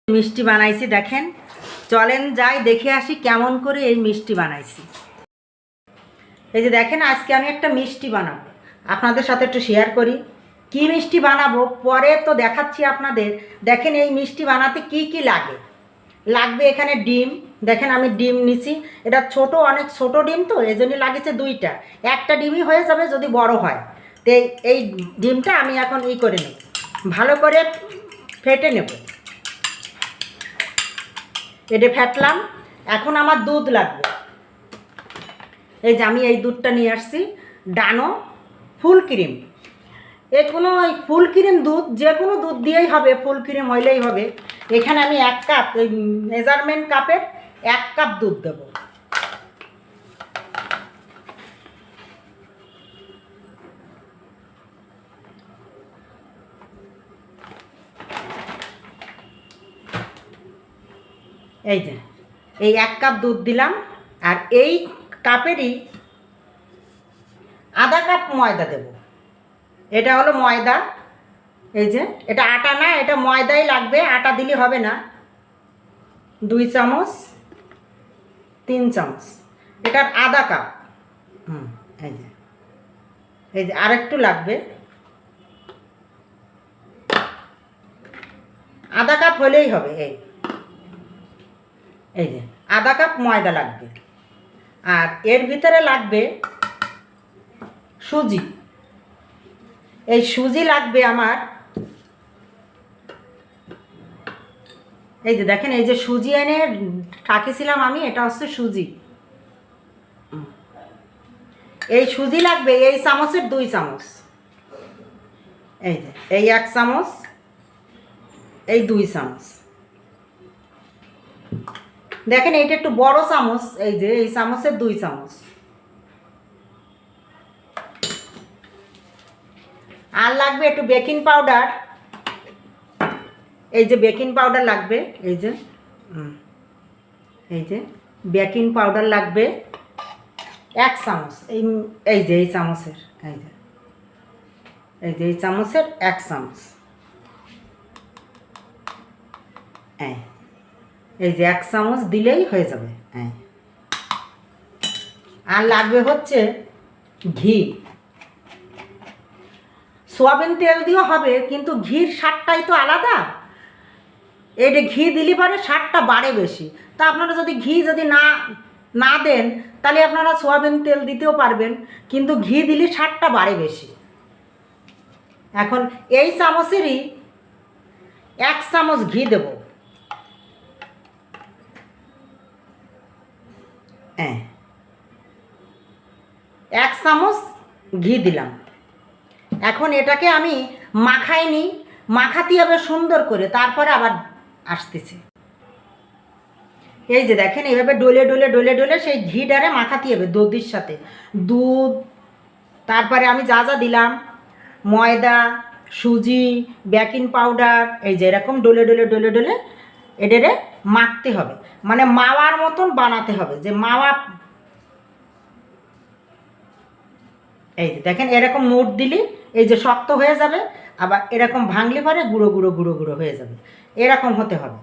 মিষ্টি বানাইছি দেখেন, চলেন যাই দেখে আসি কেমন করে এই মিষ্টি বানাইছি। এই যে দেখেন, আজকে আমি একটা মিষ্টি বানাবো, আপনাদের সাথে একটু শেয়ার করি কি মিষ্টি বানাবো, পরে তো দেখাচ্ছি আপনাদের। দেখেন এই মিষ্টি বানাতে কি কি লাগবে এখানে ডিম, দেখেন আমি ডিম নিছি, এটা ছোট, অনেক ছোট ডিম তো এই জন্য লাগেছে দুইটা, একটা ডিমই হয়ে যাবে যদি বড় হয়। তো এই ডিমটা আমি এখন করে নেব, ভালো করে ফেটে নেব। এটা ফেটলাম, এখন আমার দুধ লাগবে। এই যে আমি এই দুধটা নিয়ে আসছি, ডানো ফুল ক্রিম, কোনো ওই ফুল ক্রিম দুধ, যে কোনো দুধ দিয়েই হবে, ফুল ক্রিম হইলেই হবে। এখানে আমি 1 কাপ, ওই মেজারমেন্ট কাপের 1 কাপ দুধ দেব। এই যে এই 1 কাপ দুধ দিলাম, আর এই কাপেরই আধা কাপ ময়দা দেব। এটা হলো ময়দা, এই যে এটা আটা না, এটা ময়দাই লাগবে, আটা দিলে হবে না। 2 চামচ, 3 চামচ, এটার আধা কাপ। এই যে আরেকটু লাগবে, আধা কাপ হলেই হবে। এই যে আধা কাপ ময়দা লাগবে, আর এর ভিতরে লাগবে সুজি। এই সুজি লাগবে আমার, এই যে দেখেন, এই যে সুজি এনে রাখেছিলাম আমি, এটা হচ্ছে সুজি। এই সুজি লাগবে এই চামচের 2 চামচ, এই যে এই 1 চামচ, এই 2 চামচ। দেখেন এইটা একটু বড় চামচ, এই যে এই চামচের 2 চামচ। আর লাগবে একটু বেকিং পাউডার, এই যে বেকিং পাউডার লাগবে, এই যে বেকিং পাউডার লাগবে 1 চামচ। এই যে এই চামচের, এই যে এই চামচের 1 চামচ। এই যে 1 চামচ দিলেই হয়ে যাবে। আর লাগবে হচ্ছে ঘি, সোয়াবিন তেল দিয়েও হবে, কিন্তু ঘির স্বাদটাই তো আলাদা। এটা ঘি দিলে পরে স্বাদটা বাড়ে বেশি। তা আপনারা যদি ঘি না দেন, তাহলে আপনারা সোয়াবিন তেল দিতেও পারবেন, কিন্তু ঘি দিলে স্বাদটা বাড়ে বেশি। এখন এই চামচেরই 1 চামচ ঘি দেব। 1 চামচ ঘি দিলাম। এখন এটাকে আমি মাখাইনি, মাখাতে হবে সুন্দর করে, তারপরে আবার আসতেছে। এই যে দেখেন, এইভাবে ডলে ডলে ডলে ডলে সেই ঘিটারে মাখাতে হবে দুধের সাথে। দুধ, তারপরে আমি যা যা দিলাম, ময়দা, সুজি, বেকিং পাউডার, এই যে এরকম ডলে ডলে ডলে ডলে এটারে মাখতে হবে, মানে মাওয়ার মতন বানাতে হবে, যে মাওয়া। এই যে দেখেন, এরকম মুঠ দিলে এই যে শক্ত হয়ে যাবে, আবার এরকম ভাঙলে পরে গুঁড়ো গুঁড়ো গুঁড়ো গুঁড়ো হয়ে যাবে, এরকম হতে হবে।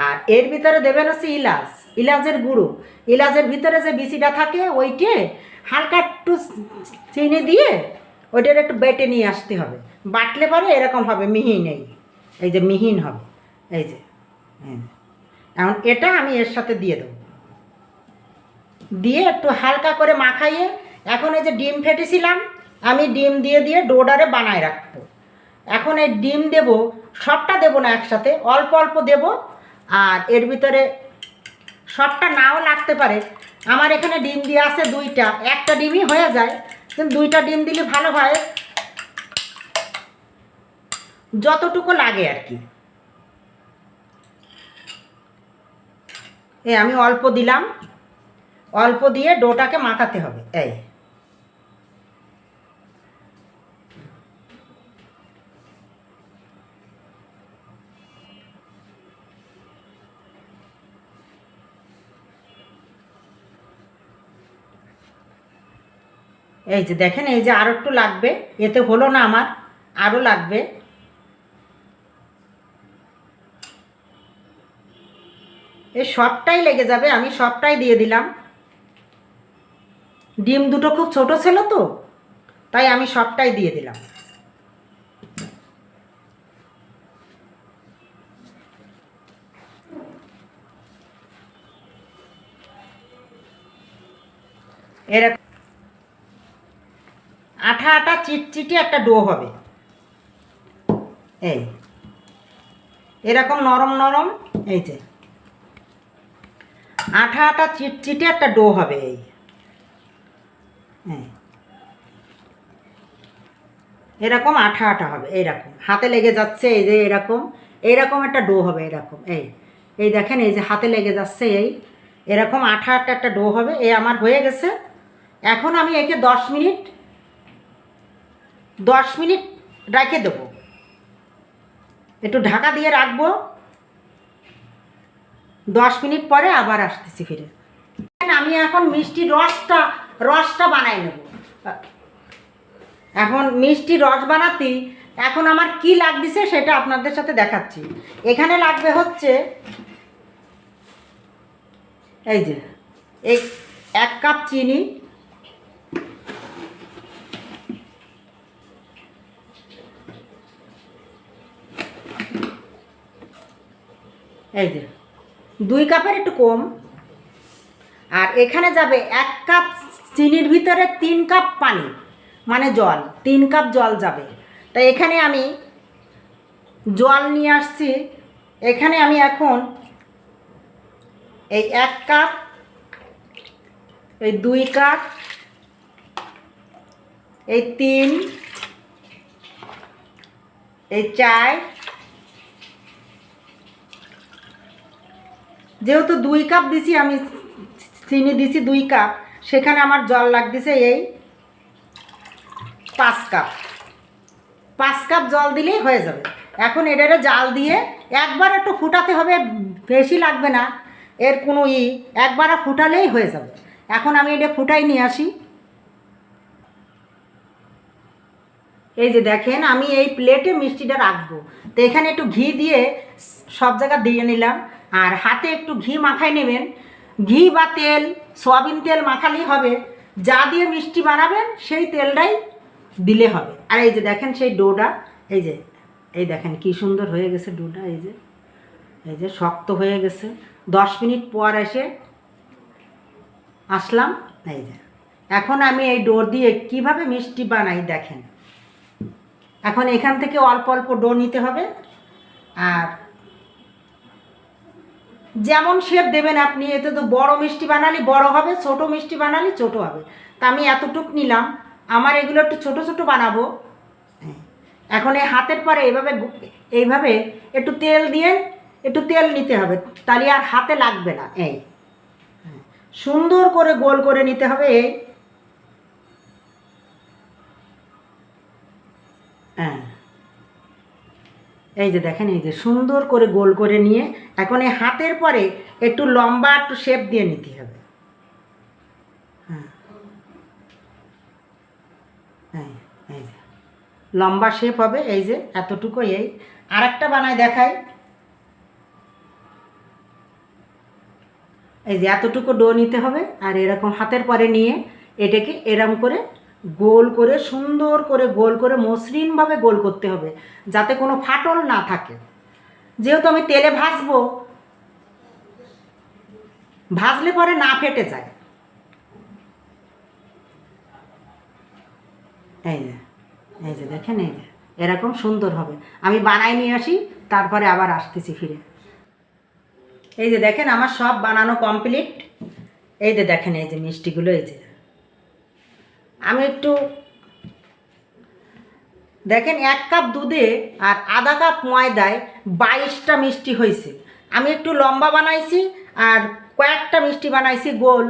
আর এর ভিতরে দেবেন হচ্ছে ইলাচ, ইলাচের গুঁড়ো। ইলাচের ভিতরে যে বিচিটা থাকে, ওইটে হালকা একটু চিনি দিয়ে ওইটার একটু বেটে নিয়ে আসতে হবে। বাটলে পরে এরকম হবে, মিহিন। এই যে মিহিন হবে, এই যে এখন এটা আমি এর সাথে দিয়ে দেবো, দিয়ে একটু হালকা করে মাখাইয়ে, এখন এই যে ডিম ফেটেছিলাম, আমি ডিম দিয়ে দিয়ে ডোডারে বানায় রাখবো। এখন এই ডিম দেব, সবটা দেব না একসাথে, অল্প অল্প দেব। আর এর ভিতরে সবটা নাও লাগতে পারে, আমার এখানে ডিম দিয়ে আছে 2টা, একটা ডিমই হয়ে যায়, কিন্তু 2টা ডিম দিলে ভালো হয়, যতটুকু লাগে আর কি। আমি অল্প দিলাম, অল্প দিয়ে ডোটাকে মাখাতে হবে। এই যে দেখেন, এই যে আরও একটু লাগবে, এতে হলো না আমার, আরও লাগবে। এই সবটাই লেগে যাবে, আমি সবটাই দিয়ে দিলাম। ডিম দুটো খুব ছোট ছিল তো, তাই আমি সবটাই দিয়ে দিলাম। এরকম আঠা আঠা চিটচিটে একটা ডো হবে। এই এরকম নরম নরম, এই যে আঠা আঠা চিটচিটে একটা ডো হবে। এই এরকম আঠা আঠা হবে, এইরকম হাতে লেগে যাচ্ছে, এই যে এরকম এইরকম একটা ডো হবে। এরকম এই দেখেন, এই যে হাতে লেগে যাচ্ছে, এরকম আঠা আঠা একটা ডো হবে। এই আমার হয়ে গেছে। এখন আমি একে 10 মিনিট রেখে দেবো, একটু ঢাকা দিয়ে রাখবো। 10 মিনিট পরে আবার আসতেছি ফিরে। আমি এখন মিষ্টির রসটা বানাই নেব। এখন মিষ্টি রস বানাতে এখন আমার কি লাগতেছে সেটা আপনাদের সাথে দেখাচ্ছি। এখানে লাগবে হচ্ছে এই যে 1 কাপ চিনি, এই যে 2 কাপের একটু কম। আর এখানে যাবে 1 কাপ চিনির ভিতরে 3 কাপ পানি, মানে জল, 3 কাপ জল যাবে। তাই এখানে আমি জল নিয়ে আসছি। এখানে আমি এখন এই 1 কাপ, এই 2 কাপ, এই 3, এই 4, যেহেতু 2 কাপ দিছি আমি, চিনি দিছি 2 কাপ, সেখানে আমার জল লাগতেছে এই 5 কাপ। 5 কাপ জল দিলেই হয়ে যাবে। এখন এটারে জাল দিয়ে একবার একটু ফুটাতে হবে, বেশি লাগবে না, এর কোনো একবার ফুটালেই হয়ে যাবে। এখন আমি এটা ফুটাই নিয়ে আসি। এই যে দেখেন, আমি এই প্লেটে মিষ্টিটা রাখবো। তো এখানে একটু ঘি দিয়ে সব জায়গা দিয়ে নিলাম। আর হাতে একটু ঘি মাখাই নেবেন। ঘি বা তেল, সয়াবিন তেল মাখালেই হবে। যা দিয়ে মিষ্টি বানাবেন সেই তেলটাই দিলে হবে। আর এই যে দেখেন সেই ডোটা, এই দেখেন কি সুন্দর হয়ে গেছে ডোটা। এই যে শক্ত হয়ে গেছে। 10 মিনিট পর এসে আসলাম। এই যে এখন আমি এই ডো দিয়ে কিভাবে মিষ্টি বানাই দেখেন। এখন এখান থেকে অল্প অল্প ডো নিতে হবে। আর যেমন শেপ দেবেন আপনি, এতে তো বড় মিষ্টি বানালে বড় হবে, ছোট মিষ্টি বানালে ছোট হবে। তা আমি এতটুক নিলাম। আমার এগুলো একটু ছোট ছোট বানাবো। এখন এই হাতের পরে এইভাবে একটু তেল দিয়ে একটু তেল নিতে হবে, তাহলে আর হাতে লাগবে না। এই সুন্দর করে গোল করে নিতে হবে। এই যে দেখেন, এই যে সুন্দর করে গোল করে নিয়ে এখন এই হাতের পরে একটু লম্বা একটু শেপ দিয়ে নিতে হবে। এই যে লম্বা শেপ হবে। এই যে এতটুকু। এই আরেকটা বানায় দেখাই। এই যে এতটুকু ডো নিতে হবে। আর এরকম হাতের পরে নিয়ে এটাকে এরম করে গোল করে, সুন্দর করে গোল করে মসৃণভাবে গোল করতে হবে, যাতে কোনো ফাটল না থাকে। যেহেতু আমি তেলে ভাজবো, ভাজলে পরে না ফেটে যায়। এই যে দেখেন, এই যে এরকম সুন্দর হবে। আমি বানাই নিয়ে আসি, তারপরে আবার আসতেছি ফিরে। এই যে দেখেন, আমার সব বানানো কমপ্লিট। এই যে দেখেন, এই যে মিষ্টিগুলো, এই যে আমি একটু দেখেন 1 কাপ দুধে আর আধা কাপ ময়দায় 22টা মিষ্টি হয়েছে। আমি একটু লম্বা বানাইছি আর কয়েকটা মিষ্টি বানাইছি গোল।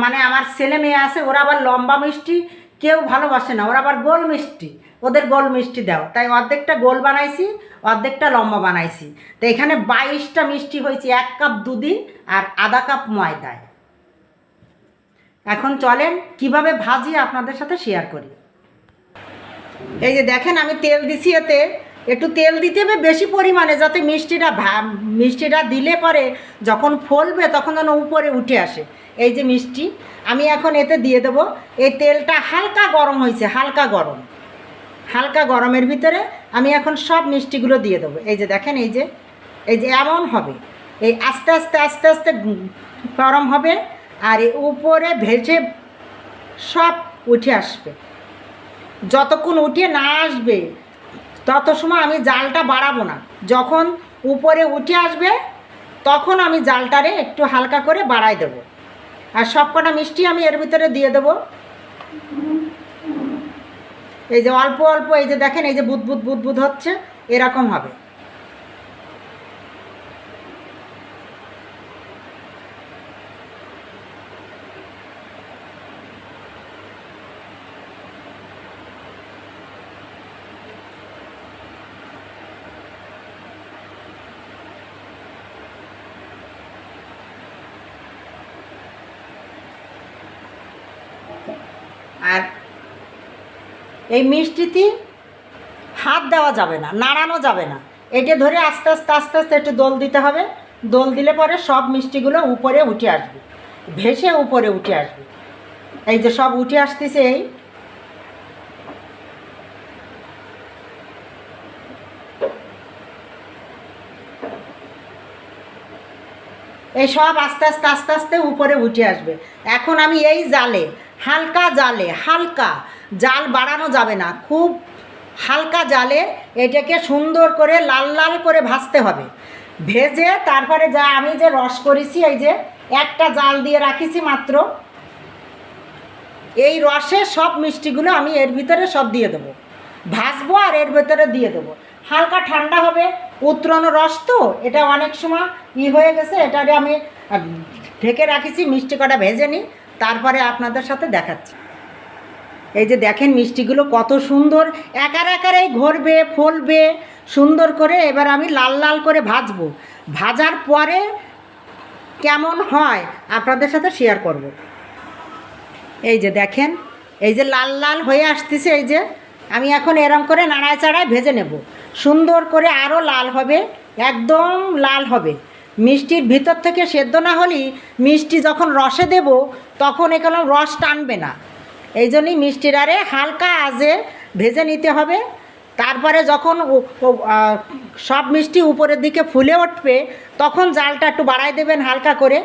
মানে আমার ছেলে মেয়ে আছে, ওরা আবার লম্বা মিষ্টি কেউ ভালোবাসে না, ওরা আবার গোল মিষ্টি, ওদের গোল মিষ্টি দাও। তাই অর্ধেকটা গোল বানাইছি, অর্ধেকটা লম্বা বানাইছি। তো এখানে 22টা মিষ্টি হয়েছে 1 কাপ দুধে আর আধা কাপ ময়দায়। এখন চলেন কিভাবে ভাজি আপনাদের সাথে শেয়ার করি। এই যে দেখেন, আমি তেল দিছি এতে একটু তেল দিতে হবে বেশি পরিমাণে, যাতে মিষ্টিটা দিলে পরে যখন ফলবে তখন যেন উপরে উঠে আসে। এই যে মিষ্টি আমি এখন এতে দিয়ে দেবো। এই তেলটা হালকা গরম হয়েছে, হালকা গরমের ভিতরে আমি এখন সব মিষ্টিগুলো দিয়ে দেবো। এই যে দেখেন, এই যে এমন হবে, এই আস্তে আস্তে আস্তে আস্তে গরম হবে, আর এই উপরে ভেসে সব উঠে আসবে। যতক্ষণ উঠে না আসবে তত সময় আমি জালটা বাড়াবো না। যখন উপরে উঠে আসবে তখন আমি জালটারে একটু হালকা করে বাড়াই দেব। আর সব কটা মিষ্টি আমি এর ভিতরে দিয়ে দেবো। এই যে অল্প অল্প, এই যে দেখেন, এই যে বুদবুদ বুদবুদ হচ্ছে, এরকম হবে। আর এই মিষ্টিতে হাত দেওয়া যাবে না, নাড়ানো যাবে না। এটা ধরে আস্তে আস্তে আস্তে আস্তে একটু দোল দিতে হবে। দোল দিলে পরে সব মিষ্টিগুলো উপরে উঠে আসবে, ভেসে উপরে উঠে আসবে। এই যে সব উঠে আসতেছে, এই সব আস্তে আস্তে আস্তে আস্তে উপরে উঠে আসবে। এখন আমি এই জালে, হালকা জাল বাড়ানো যাবে না, খুব হালকা জালে এটাকে সুন্দর করে লাল লাল করে ভাজতে হবে। ভেজে তারপরে আমি যে রস করেছি, এই যে একটা জাল দিয়ে রাখিছি মাত্র, এই রসে সব মিষ্টিগুলো আমি এর ভিতরে সব দিয়ে দেবো, ভাজবো আর এর ভিতরে দিয়ে দেবো। হালকা ঠান্ডা হবে, উতরানো রস তো, এটা অনেক সময় হয়ে গেছে। এটারে আমি ঢেকে রাখিছি, মিষ্টি কটা ভেজে নিই, তারপরে আপনাদের সাথে দেখাচ্ছি। এই যে দেখেন মিষ্টিগুলো কত সুন্দর একারে ঘুরবে, ফলবে সুন্দর করে। এবার আমি লাল লাল করে ভাজবো। ভাজার পরে কেমন হয় আপনাদের সাথে শেয়ার করব। এই যে দেখেন, এই যে লাল লাল হয়ে আসতেছে। এই যে আমি এখন এরম করে নাড়ায় চাড়ায় ভেজে নেব, সুন্দর করে আরও লাল হবে, একদম লাল হবে। মিষ্টির ভিতর থেকে সেদ্ধ না হলেই মিষ্টি যখন রসে দেব তখন এখানে রস টানবে না। এই জন্যই মিষ্টিটারে হালকা আঁচে ভেজে নিতে হবে। তারপরে যখন সব মিষ্টি উপরের দিকে ফুলে উঠবে তখন জালটা একটু বাড়াই দেবেন হালকা করে।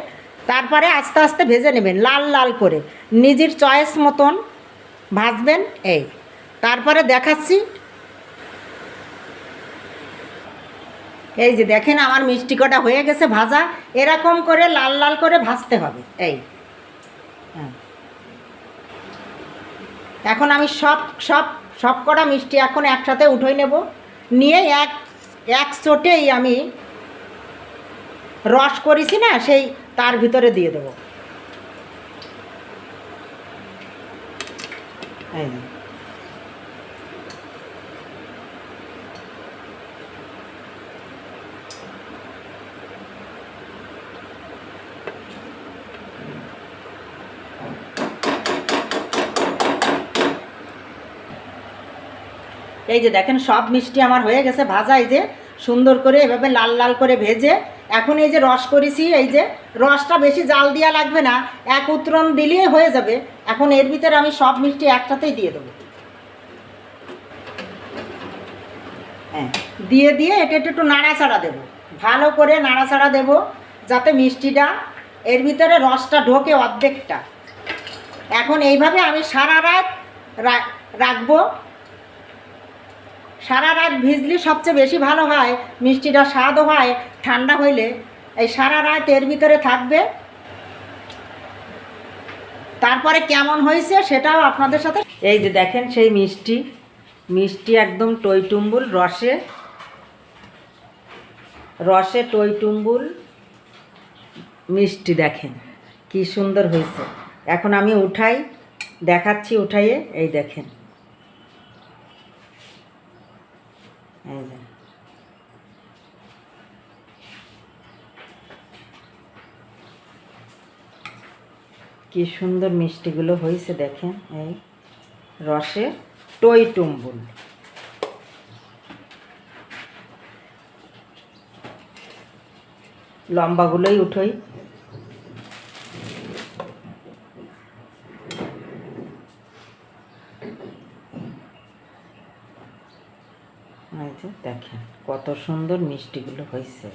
তারপরে আস্তে আস্তে ভেজে নেবেন লাল লাল করে, নিজের চয়েস মতন ভাজবেন। এই তারপরে দেখাচ্ছি। এই যে দেখেন আমার মিষ্টি কটা হয়ে গেছে ভাজা, এরকম করে লাল লাল করে ভাজতে হবে। এই হ্যাঁ, এখন আমি সব কটা মিষ্টি এখন একসাথে উঠে নেব, নিয়ে এক চোটেই আমি রস করেছি না, সেই তার ভিতরে দিয়ে দেবো। এই এই যে দেখেন সব মিষ্টি আমার হয়ে গেছে ভাজা। এই যে সুন্দর করে এভাবে লাল লাল করে ভেজে এখন এই যে রস করেছি, এই যে রসটা বেশি জাল দেওয়া লাগবে না, এক উতরণ দিলেই হয়ে যাবে। এখন এর ভিতরে আমি সব মিষ্টি একসাথেই দিয়ে দেবো। হ্যাঁ, দিয়ে এটা একটু নাড়াচাড়া দেবো, ভালো করে নাড়াচাড়া দেবো, যাতে মিষ্টিটা এর ভিতরে রসটা ঢোকে অর্ধেকটা। এখন এইভাবে আমি সারা রাত রাখবো। সারা রাত ভিজলে সবচেয়ে বেশি ভালো হয়, মিষ্টিটা স্বাদও হয় ঠান্ডা হইলে। এই সারা রাত এর ভিতরে থাকবে, তারপরে কেমন হয়েছে সেটাও আপনাদের সাথে। এই যে দেখেন সেই মিষ্টি একদম টইটুম্বুল, রসে টইটুম্বুল মিষ্টি। দেখেন কি সুন্দর হয়েছে। এখন আমি উঠাই, দেখাচ্ছি উঠাইয়ে। এই দেখেন, এই যে কি সুন্দর মিষ্টিগুলো হয়েছে। দেখেন এই রসে টইটুম্বুল। লম্বাগুলোই উঠোই। এই যে দেখেন কত সুন্দর মিষ্টিগুলো হয়েছে।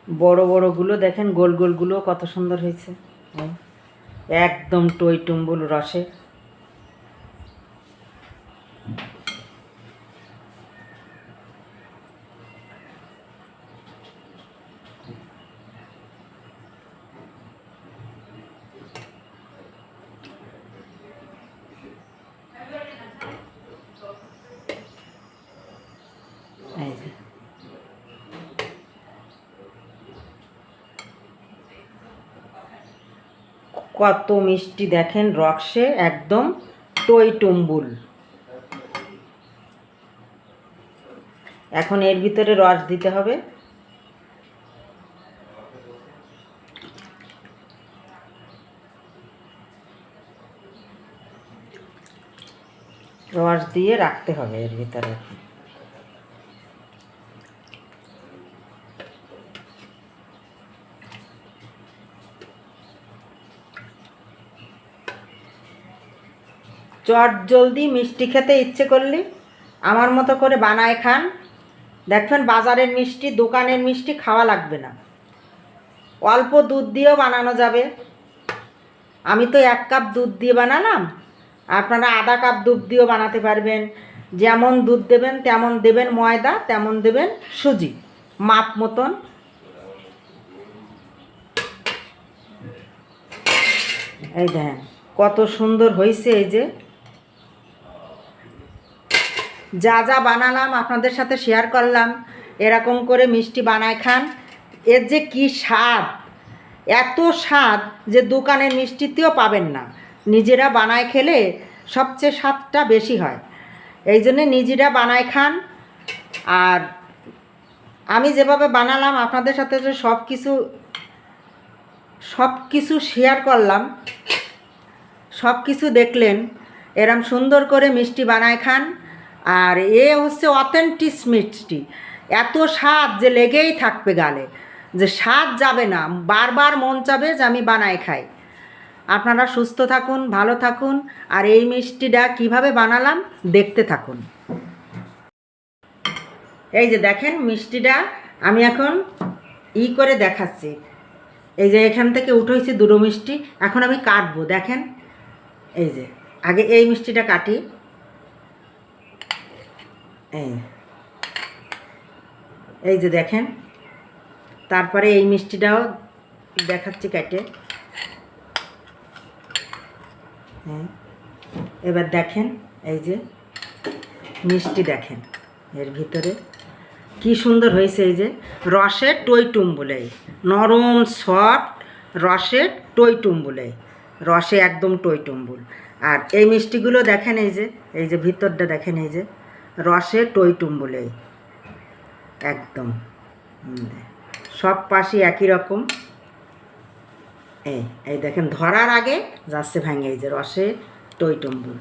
বড় বড়গুলো দেখেন, গোল গোলগুলো কত সুন্দর হয়েছে, একদম টই টুম্বুল রসে। এই যে কত মিষ্টি দেখেন, রসে একদম টই টুম্বুল। এখন এর ভিতরে রস দিতে হবে। রস দিয়ে রাখতে হবে এর ভিতরে। চট জলদি মিষ্টি খেতে ইচ্ছে করলে আমার মতো করে বানায় খান, দেখবেন বাজারের মিষ্টি, দোকানের মিষ্টি খাওয়া লাগবে না। অল্প দুধ দিয়েও বানানো যাবে। আমি তো 1 কাপ দুধ দিয়ে বানালাম, আপনারা আধা কাপ দুধ দিয়েও বানাতে পারবেন। যেমন দুধ দেবেন তেমন দেবেন ময়দা, তেমন দেবেন সুজি, মাপ মতন। এই দেখেন কত সুন্দর হয়েছে। এই যে যা যা বানালাম আপনাদের সাথে শেয়ার করলাম, এরকম করে মিষ্টি বানায় খান। এর যে কি স্বাদ, এত স্বাদ যে দোকানের মিষ্টিতেও পাবেন না। নিজেরা বানায় খেলে সবচেয়ে স্বাদটা বেশি হয়। এই জন্যে নিজেরা বানায় খান। আর আমি যেভাবে বানালাম আপনাদের সাথে যে সব কিছু শেয়ার করলাম, সব কিছু দেখলেন। এরম সুন্দর করে মিষ্টি বানায় খান। আর হচ্ছে অথেন্টিক মিষ্টি, এত স্বাদ যে লেগেই থাকবে গালে, যে স্বাদ যাবে না, বারবার মন চাবে যে আমি বানায় খাই। আপনারা সুস্থ থাকুন, ভালো থাকুন। আর এই মিষ্টিটা কিভাবে বানালাম দেখতে থাকুন। এই যে দেখেন মিষ্টিটা আমি এখন করে দেখাচ্ছি। এই যে এখান থেকে উঠেছে দুটো মিষ্টি, এখন আমি কাটবো। দেখেন এই যে আগে এই মিষ্টিটা কাটি। এই যে দেখেন, তারপরে এই মিষ্টিটাও দেখাচ্ছি কেটে। হ্যাঁ, এবার দেখেন এই যে মিষ্টি দেখেন এর ভিতরে কি সুন্দর হয়েছে। এই যে রসের টই টুম্বুলে, নরম সফট রসের টই টুম্বুলে, রসে একদম টই টুম্বুল। আর এই মিষ্টিগুলো দেখেন এই যে ভিতরটা দেখেন, এই যে রসে টই টুম্বুলে একদম, সব পাশে একই রকম। এই দেখেন ধরার আগে যাচ্ছে ভাঙে, এই যে রসে টই টুম্বুল।